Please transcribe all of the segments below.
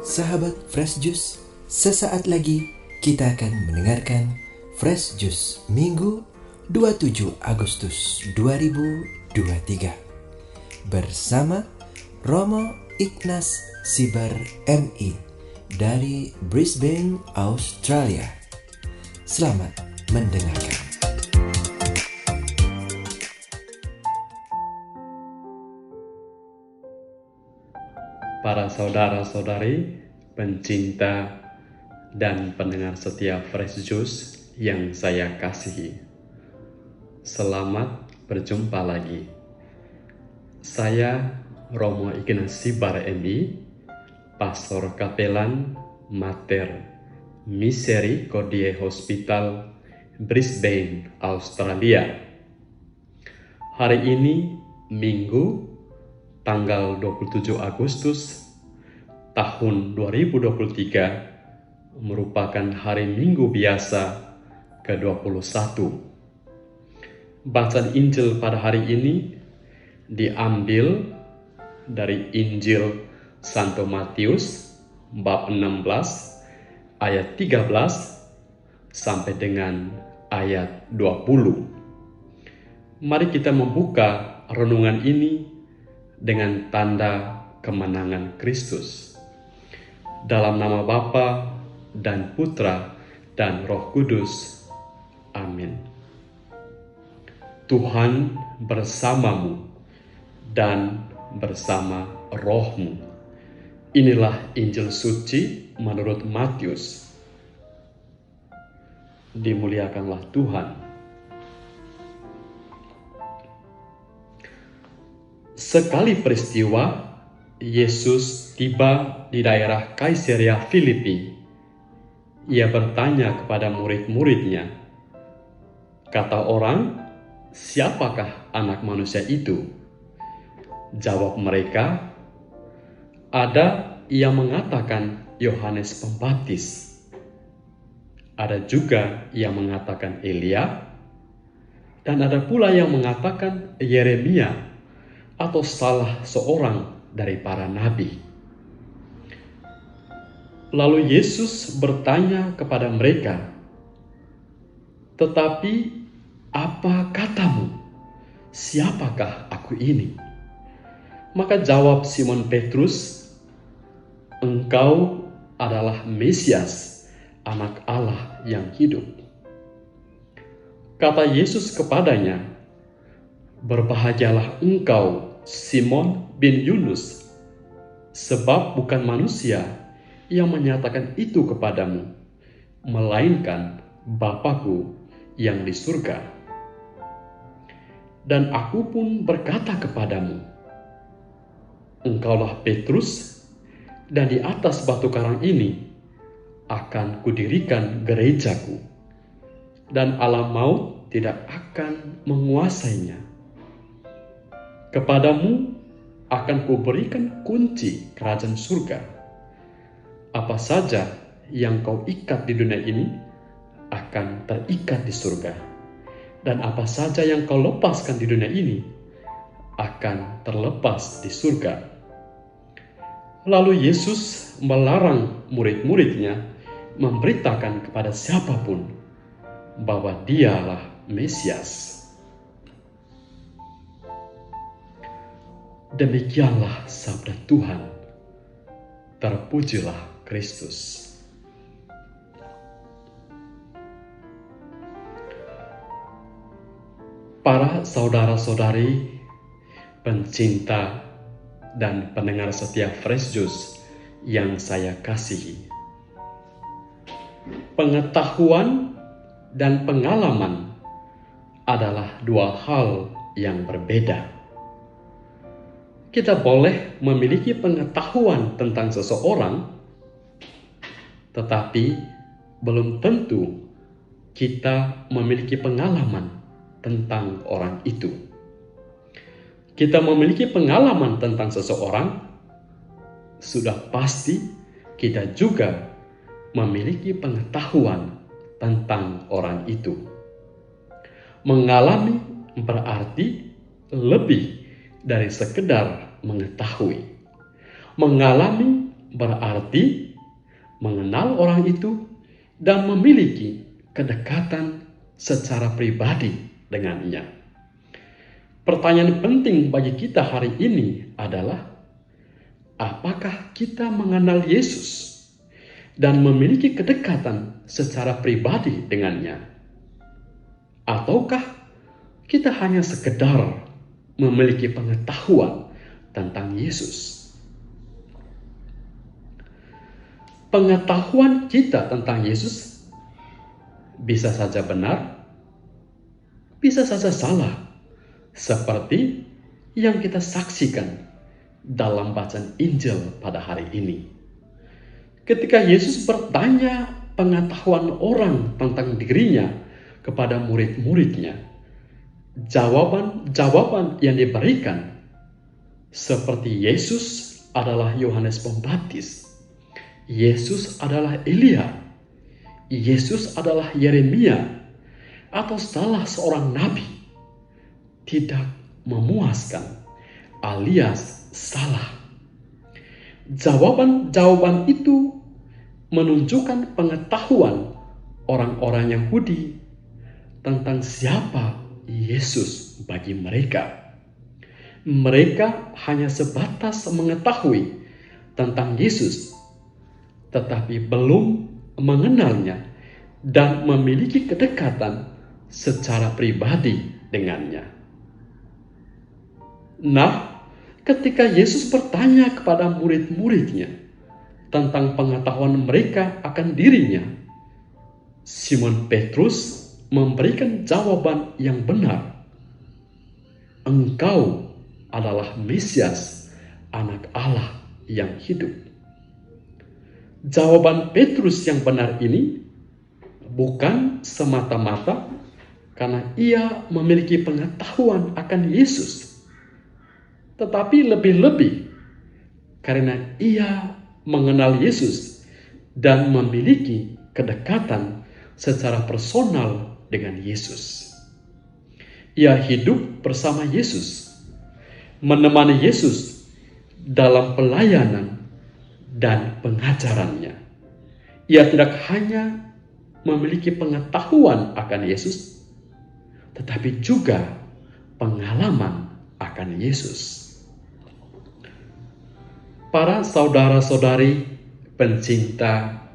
Sahabat Fresh Juice, sesaat lagi kita akan mendengarkan Fresh Juice Minggu 27 Agustus 2023 bersama Romo Ignas Sibar MI dari Brisbane, Australia. Selamat mendengarkan. Para saudara-saudari, pencinta dan pendengar setia Fresh Juice yang saya kasihi, selamat berjumpa lagi. Saya Romo Ignas Sibar MI, Pastor Kapelan Mater Misericordiae Hospital, Brisbane, Australia. Hari ini Minggu tanggal 27 Agustus tahun 2023 merupakan hari Minggu biasa ke-21. Bacaan Injil pada hari ini diambil dari Injil Santo Matius bab 16 ayat 13 sampai dengan ayat 20. Mari kita membuka renungan ini dengan tanda kemenangan Kristus. Dalam nama Bapa dan Putra dan Roh Kudus. Amin. Tuhan bersamamu dan bersama rohmu. Inilah Injil suci menurut Matius. Dimuliakanlah Tuhan. Sekali peristiwa, Yesus tiba di daerah Kaisarea Filipi. Ia bertanya kepada murid-muridnya, kata orang, siapakah anak manusia itu? Jawab mereka, ada yang mengatakan Yohanes Pembaptis. Ada juga yang mengatakan Elia, dan ada pula yang mengatakan Yeremia, atau salah seorang dari para nabi. Lalu Yesus bertanya kepada mereka, tetapi apa katamu? Siapakah aku ini? Maka jawab Simon Petrus, engkau adalah Mesias, anak Allah yang hidup. Kata Yesus kepadanya, berbahagialah engkau, Simon bin Yunus, sebab bukan manusia yang menyatakan itu kepadamu, melainkan Bapa-Ku yang di surga. Dan aku pun berkata kepadamu, engkaulah Petrus, dan di atas batu karang ini akan kudirikan gerejaku, dan alam maut tidak akan menguasainya. Kepadamu akan kuberikan kunci kerajaan surga. Apa saja yang kau ikat di dunia ini akan terikat di surga, dan apa saja yang kau lepaskan di dunia ini akan terlepas di surga. Lalu Yesus melarang murid-muridnya memberitakan kepada siapapun bahwa Dialah Mesias. Demikianlah sabda Tuhan. Terpujilah Kristus. Para saudara-saudari, pencinta dan pendengar setia Fresh Juice yang saya kasihi, pengetahuan dan pengalaman adalah dua hal yang berbeda. Kita boleh memiliki pengetahuan tentang seseorang, tetapi belum tentu kita memiliki pengalaman tentang orang itu. Kita memiliki pengalaman tentang seseorang, sudah pasti kita juga memiliki pengetahuan tentang orang itu. Mengalami berarti lebih dari sekedar mengetahui. Mengalami berarti mengenal orang itu dan memiliki kedekatan secara pribadi dengannya. Pertanyaan penting bagi kita hari ini adalah, apakah kita mengenal Yesus dan memiliki kedekatan secara pribadi dengannya? Ataukah kita hanya sekedar memiliki pengetahuan tentang Yesus? Pengetahuan kita tentang Yesus bisa saja benar, bisa saja salah, seperti yang kita saksikan dalam bacaan Injil pada hari ini. Ketika Yesus bertanya pengetahuan orang tentang dirinya kepada murid-muridnya, jawaban yang diberikan seperti Yesus adalah Yohanes Pembaptis, Yesus adalah Elia, Yesus adalah Yeremia, atau salah seorang nabi, tidak memuaskan alias salah. Jawaban itu menunjukkan pengetahuan orang-orang Yahudi tentang siapa Yesus bagi mereka. Mereka hanya sebatas mengetahui tentang Yesus, tetapi belum mengenalnya dan memiliki kedekatan secara pribadi dengannya. Nah, ketika Yesus bertanya kepada murid-muridnya tentang pengetahuan mereka akan dirinya, Simon Petrus memberikan jawaban yang benar. Engkau adalah Mesias, Anak Allah yang hidup. Jawaban Petrus yang benar ini bukan semata-mata karena ia memiliki pengetahuan akan Yesus, tetapi lebih-lebih karena ia mengenal Yesus dan memiliki kedekatan secara personal dengan Yesus. Ia hidup bersama Yesus, menemani Yesus dalam pelayanan dan pengajarannya. Ia tidak hanya memiliki pengetahuan akan Yesus, tetapi juga pengalaman akan Yesus. Para saudara-saudari pencinta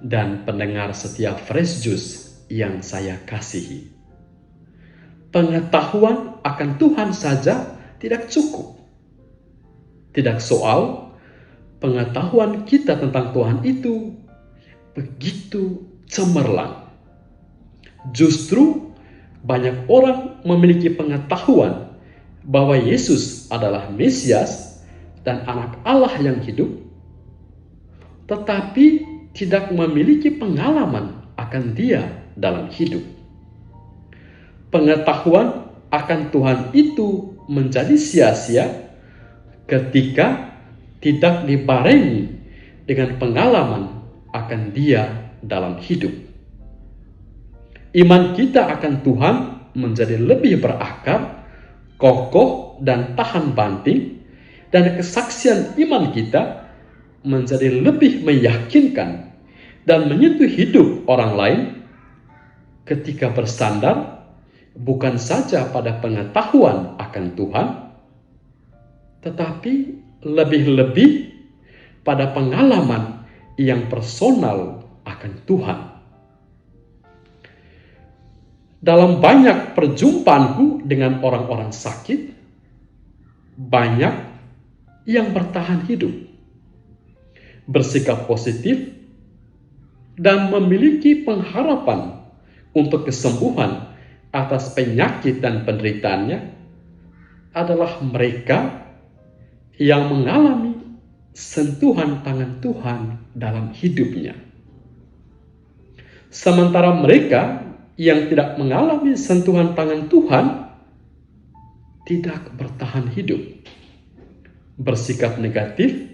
dan pendengar setia Fresh Juice yang saya kasihi, pengetahuan akan Tuhan saja tidak cukup. Tidak soal pengetahuan kita tentang Tuhan itu begitu cemerlang. Justru banyak orang memiliki pengetahuan bahwa Yesus adalah Mesias dan Anak Allah yang hidup, tetapi tidak memiliki pengalaman akan Dia dalam hidup. Pengetahuan akan Tuhan itu menjadi sia-sia ketika tidak dibarengi dengan pengalaman akan Dia dalam hidup. Iman kita akan Tuhan menjadi lebih berakar, kokoh dan tahan banting, dan kesaksian iman kita menjadi lebih meyakinkan dan menyentuh hidup orang lain ketika bersandar bukan saja pada pengetahuan akan Tuhan, tetapi lebih-lebih pada pengalaman yang personal akan Tuhan. Dalam banyak perjumpaanku dengan orang-orang sakit, banyak yang bertahan hidup, bersikap positif, dan memiliki pengharapan untuk kesembuhan atas penyakit dan penderitaannya adalah mereka yang mengalami sentuhan tangan Tuhan dalam hidupnya. Sementara mereka yang tidak mengalami sentuhan tangan Tuhan tidak bertahan hidup, bersikap negatif,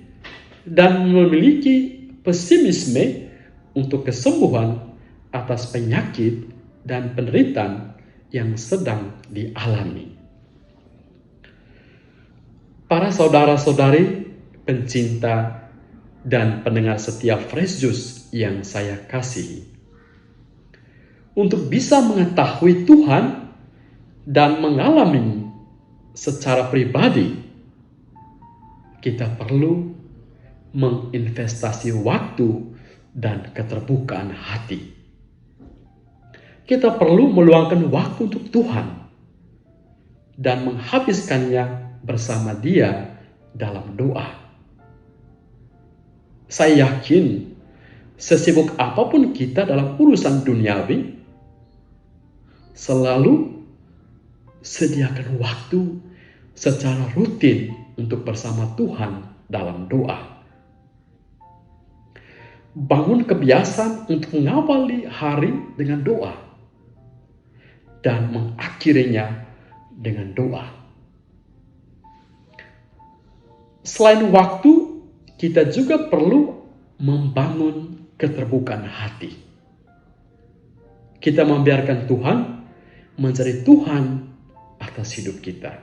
dan memiliki pesimisme untuk kesembuhan atas penyakit dan penderitaan yang sedang dialami. Para saudara-saudari pencinta dan pendengar setia Fresh Juice yang saya kasihi. Untuk bisa mengetahui Tuhan dan mengalami secara pribadi, kita perlu menginvestasi waktu dan keterbukaan hati. Kita perlu meluangkan waktu untuk Tuhan dan menghabiskannya bersama Dia dalam doa. Saya yakin sesibuk apapun kita dalam urusan duniawi, selalu sediakan waktu secara rutin untuk bersama Tuhan dalam doa. Bangun kebiasaan untuk mengawali hari dengan doa dan mengakhirinya dengan doa. Selain waktu, kita juga perlu membangun keterbukaan hati. Kita membiarkan Tuhan menjadi Tuhan atas hidup kita.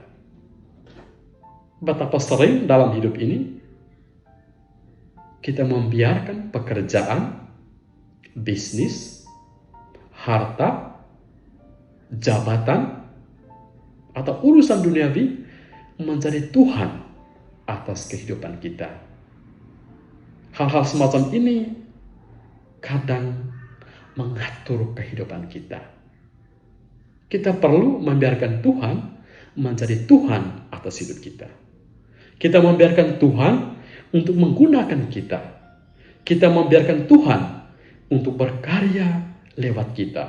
Betapa sering dalam hidup ini kita membiarkan pekerjaan, bisnis, harta, jabatan, atau urusan duniawi menjadi Tuhan atas kehidupan kita. Hal-hal semacam ini kadang mengatur kehidupan kita. Kita perlu membiarkan Tuhan menjadi Tuhan atas hidup kita. Kita membiarkan Tuhan untuk menggunakan kita. Kita membiarkan Tuhan untuk berkarya lewat kita.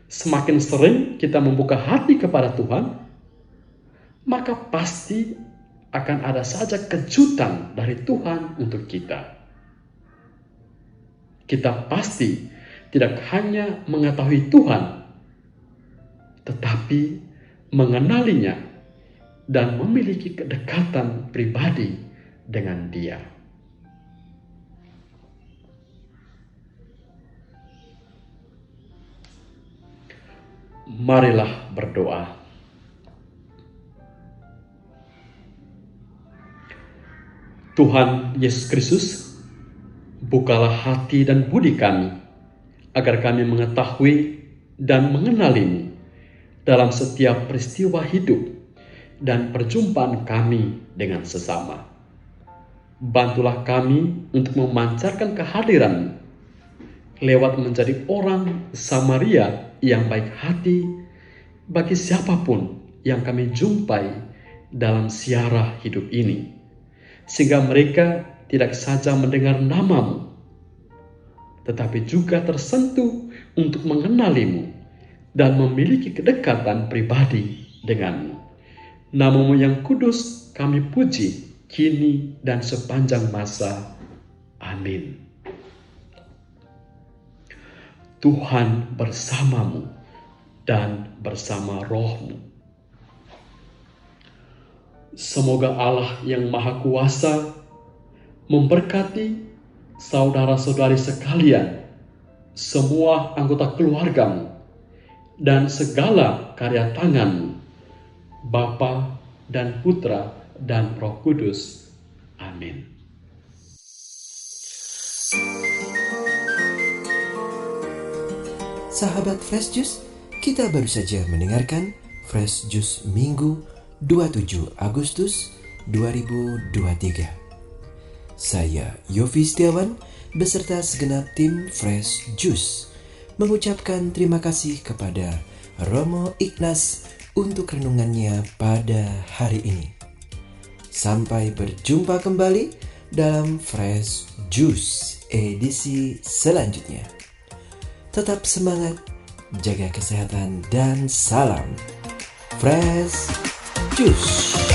Semakin sering kita membuka hati kepada Tuhan, maka pasti akan ada saja kejutan dari Tuhan untuk kita. Kita pasti tidak hanya mengetahui Tuhan, tetapi mengenalinya dan memiliki kedekatan pribadi dengan Dia. Marilah berdoa. Tuhan Yesus Kristus, bukalah hati dan budi kami, agar kami mengetahui dan mengenali-Mu dalam setiap peristiwa hidup dan perjumpaan kami dengan sesama. Bantulah kami untuk memancarkan kehadiran-Mu lewat menjadi orang Samaria yang baik hati bagi siapapun yang kami jumpai dalam siarah hidup ini, sehingga mereka tidak saja mendengar nama-Mu, tetapi juga tersentuh untuk mengenali-Mu dan memiliki kedekatan pribadi dengan-Mu. Nama-Mu yang kudus kami puji kini dan sepanjang masa. Amin. Tuhan bersamamu dan bersama roh-Mu. Semoga Allah yang Maha Kuasa memberkati saudara-saudari sekalian, semua anggota keluarga-Mu, dan segala karya tangan-Mu, Bapa dan Putra dan Roh Kudus. Amin. Sahabat Fresh Juice, kita baru saja mendengarkan Fresh Juice Minggu 27 Agustus 2023. Saya Yofi Setiawan beserta segenap tim Fresh Juice mengucapkan terima kasih kepada Romo Ignas untuk renungannya pada hari ini. Sampai berjumpa kembali dalam Fresh Juice edisi selanjutnya. Tetap semangat, jaga kesehatan, dan salam Fresh Juice.